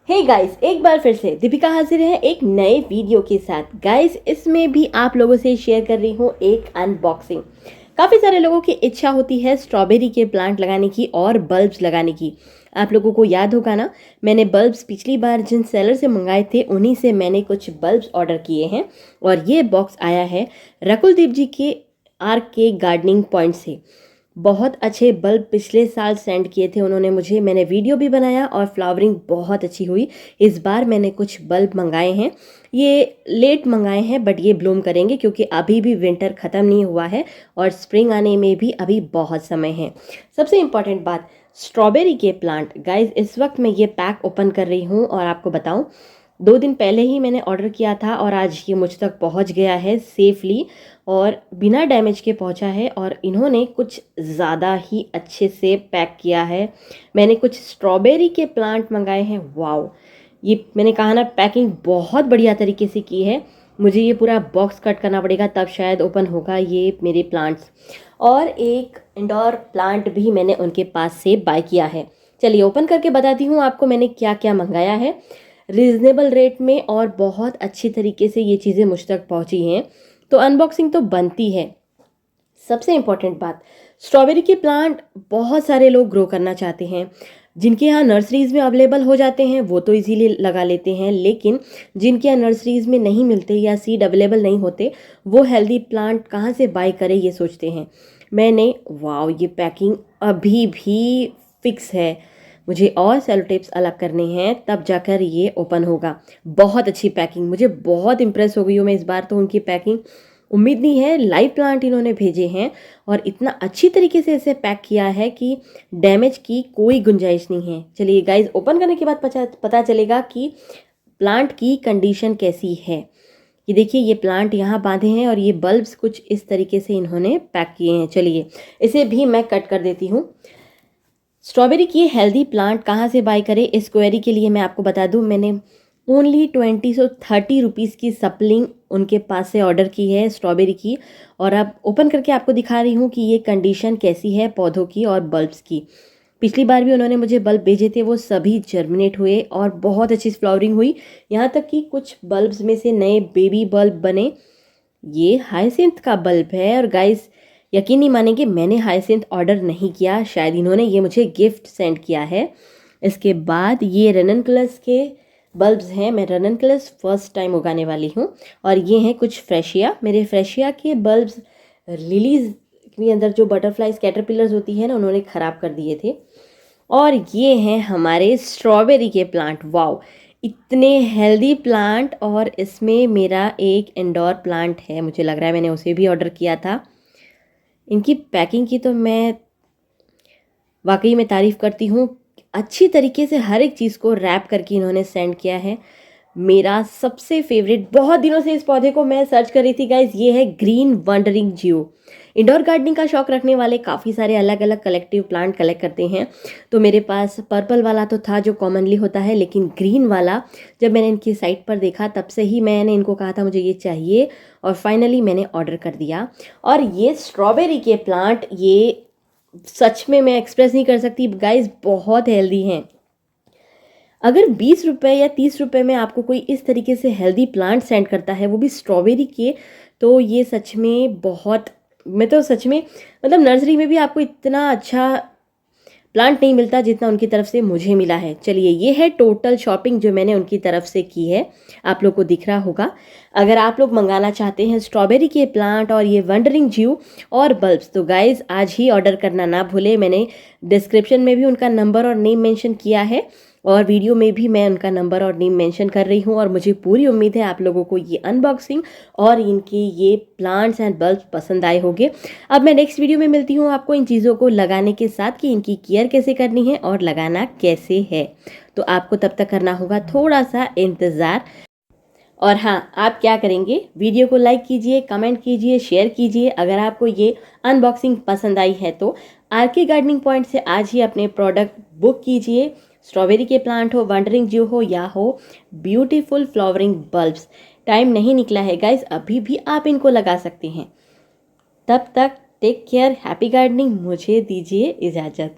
Hey guys, एक बार फिर से दीपिका हाजिर है एक नए वीडियो के साथ। गाइस, इसमें भी आप लोगों से शेयर कर रही हूँ एक अनबॉक्सिंग। काफ़ी सारे लोगों की इच्छा होती है स्ट्रॉबेरी के प्लांट लगाने की और बल्ब्स लगाने की। आप लोगों को याद होगा ना, मैंने बल्ब्स पिछली बार जिन सेलर से मंगाए थे उन्हीं से मैंने कुछ बल्ब्स ऑर्डर किए हैं और ये बॉक्स आया है रकुलदीप जी के आर के गार्डनिंग पॉइंट से। बहुत अच्छे बल्ब पिछले साल सेंड किए थे उन्होंने मुझे, मैंने वीडियो भी बनाया और फ्लावरिंग बहुत अच्छी हुई। इस बार मैंने कुछ बल्ब मंगाए हैं, ये लेट मंगाए हैं बट ये ब्लूम करेंगे क्योंकि अभी भी विंटर ख़त्म नहीं हुआ है और स्प्रिंग आने में भी अभी बहुत समय है। सबसे इम्पॉर्टेंट बात, स्ट्रॉबेरी के प्लांट। गाइज, इस वक्त मैं ये पैक ओपन कर रही हूँ और आपको बताऊँ, 2 दिन पहले ही मैंने ऑर्डर किया था और आज ये मुझ तक पहुँच गया है सेफली और बिना डैमेज के पहुंचा है। और इन्होंने कुछ ज़्यादा ही अच्छे से पैक किया है। मैंने कुछ स्ट्रॉबेरी के प्लांट मंगाए हैं। वाओ, ये मैंने कहा ना, पैकिंग बहुत बढ़िया तरीके से की है। मुझे ये पूरा बॉक्स कट करना पड़ेगा तब शायद ओपन होगा ये मेरे प्लांट्स। और एक इंडोर प्लांट भी मैंने उनके पास से बाय किया है। चलिए ओपन करके बताती हूँ आपको मैंने क्या क्या मंगाया है रीज़नेबल रेट में और बहुत अच्छी तरीके से ये चीज़ें मुझ तक पहुँची हैं, तो अनबॉक्सिंग तो बनती है। सबसे इम्पॉर्टेंट बात, स्ट्रॉबेरी के प्लांट बहुत सारे लोग ग्रो करना चाहते हैं। जिनके यहाँ नर्सरीज़ में अवेलेबल हो जाते हैं वो तो इजीली लगा लेते हैं, लेकिन जिनके यहाँ नर्सरीज़ में नहीं मिलते या सीड अवेलेबल नहीं होते वो हेल्दी प्लांट कहाँ से बाय करें ये सोचते हैं। मैंने वाओ, ये पैकिंग अभी भी फिक्स है, मुझे और सेलो टेप्स अलग करने हैं तब जाकर ये ओपन होगा। बहुत अच्छी पैकिंग, मुझे बहुत इंप्रेस हो गई हूँ मैं इस बार तो उनकी पैकिंग। उम्मीद नहीं है, लाइव प्लांट इन्होंने भेजे हैं और इतना अच्छी तरीके से इसे पैक किया है कि डैमेज की कोई गुंजाइश नहीं है। चलिए गाइज, ओपन करने के बाद पता चलेगा कि प्लांट की कंडीशन कैसी है। ये देखिए, ये प्लांट यहाँ बांधे हैं और ये बल्ब्स कुछ इस तरीके से इन्होंने पैक किए हैं। चलिए इसे भी मैं कट कर देती हूँ। स्ट्रॉबेरी की हेल्दी प्लांट कहाँ से बाय करें, इस क्वेरी के लिए मैं आपको बता दूं, मैंने ओनली 30 रुपीज़ की सप्लिंग उनके पास से ऑर्डर की है स्ट्रॉबेरी की। और अब ओपन करके आपको दिखा रही हूँ कि ये कंडीशन कैसी है पौधों की और बल्ब्स की। पिछली बार भी उन्होंने मुझे बल्ब भेजे थे, वो सभी जर्मिनेट हुए और बहुत अच्छी फ्लावरिंग हुई। यहाँ तक कि कुछ बल्ब्स में से नए बेबी बल्ब बने। ये हाइसिंथ का बल्ब है और गाइस, यकीन नहीं मानेंगे, मैंने हाइसिंथ ऑर्डर नहीं किया, शायद इन्होंने ये मुझे गिफ्ट सेंड किया है। इसके बाद ये रननकुलस के बल्ब्स हैं, मैं रननकुलस फर्स्ट टाइम उगाने वाली हूँ। और ये हैं कुछ फ्रेशिया, मेरे फ्रेशिया के बल्ब्स लिलीज के अंदर जो बटरफ्लाइज कैटरपिलर्स होती है ना, उन्होंने ख़राब कर दिए थे। और ये हैं हमारे स्ट्रॉबेरी के प्लांट। वाओ, इतने हेल्दी प्लांट, और इसमें मेरा एक इंडोर प्लांट है, मुझे लग रहा है मैंने उसे भी ऑर्डर किया था। इनकी पैकिंग की तो मैं वाकई में तारीफ़ करती हूँ, अच्छी तरीके से हर एक चीज़ को रैप करके इन्होंने सेंड किया है। मेरा सबसे फेवरेट, बहुत दिनों से इस पौधे को मैं सर्च कर रही थी गाइज, ये है ग्रीन वंडरिंग जियो। इंडोर गार्डनिंग का शौक रखने वाले काफ़ी सारे अलग अलग कलेक्टिव प्लांट कलेक्ट करते हैं, तो मेरे पास पर्पल वाला तो था जो कॉमनली होता है, लेकिन ग्रीन वाला जब मैंने इनकी साइट पर देखा तब से ही मैंने इनको कहा था मुझे ये चाहिए और फाइनली मैंने ऑर्डर कर दिया। और ये स्ट्रॉबेरी के प्लांट, ये सच में मैं एक्सप्रेस नहीं कर सकती गाइज, बहुत हेल्दी हैं। अगर 20 रुपये या 30 रुपये में आपको कोई इस तरीके से हेल्दी प्लांट सेंड करता है, वो भी स्ट्रॉबेरी के, तो ये सच में बहुत, मैं तो सच में मतलब नर्सरी में भी आपको इतना अच्छा प्लांट नहीं मिलता जितना उनकी तरफ से मुझे मिला है। चलिए, ये है टोटल शॉपिंग जो मैंने उनकी तरफ से की है, आप लोग को दिख रहा होगा। अगर आप लोग मंगाना चाहते हैं स्ट्रॉबेरी के प्लांट और ये वंडरिंग ज्यू और बल्ब्स, तो गाइज आज ही ऑर्डर करना ना भूले। मैंने डिस्क्रिप्शन में भी उनका नंबर और नेम मेंशन किया है और वीडियो में भी मैं उनका नंबर और नेम मेंशन कर रही हूँ। और मुझे पूरी उम्मीद है आप लोगों को ये अनबॉक्सिंग और इनके ये प्लांट्स एंड बल्ब्स पसंद आए होंगे। अब मैं नेक्स्ट वीडियो में मिलती हूँ आपको इन चीज़ों को लगाने के साथ कि इनकी केयर कैसे करनी है और लगाना कैसे है। तो आपको तब तक करना होगा थोड़ा सा इंतज़ार। और हाँ, आप क्या करेंगे, वीडियो को लाइक कीजिए, कमेंट कीजिए, शेयर कीजिए। अगर आपको ये अनबॉक्सिंग पसंद आई है तो आर के गार्डनिंग पॉइंट से आज ही अपने प्रोडक्ट बुक कीजिए। स्ट्रॉबेरी के प्लांट हो, वंडरिंग ज्यू हो या हो ब्यूटीफुल फ्लावरिंग बल्ब्स, टाइम नहीं निकला है गाइस, अभी भी आप इनको लगा सकते हैं। तब तक टेक केयर, हैप्पी गार्डनिंग, मुझे दीजिए इजाज़त।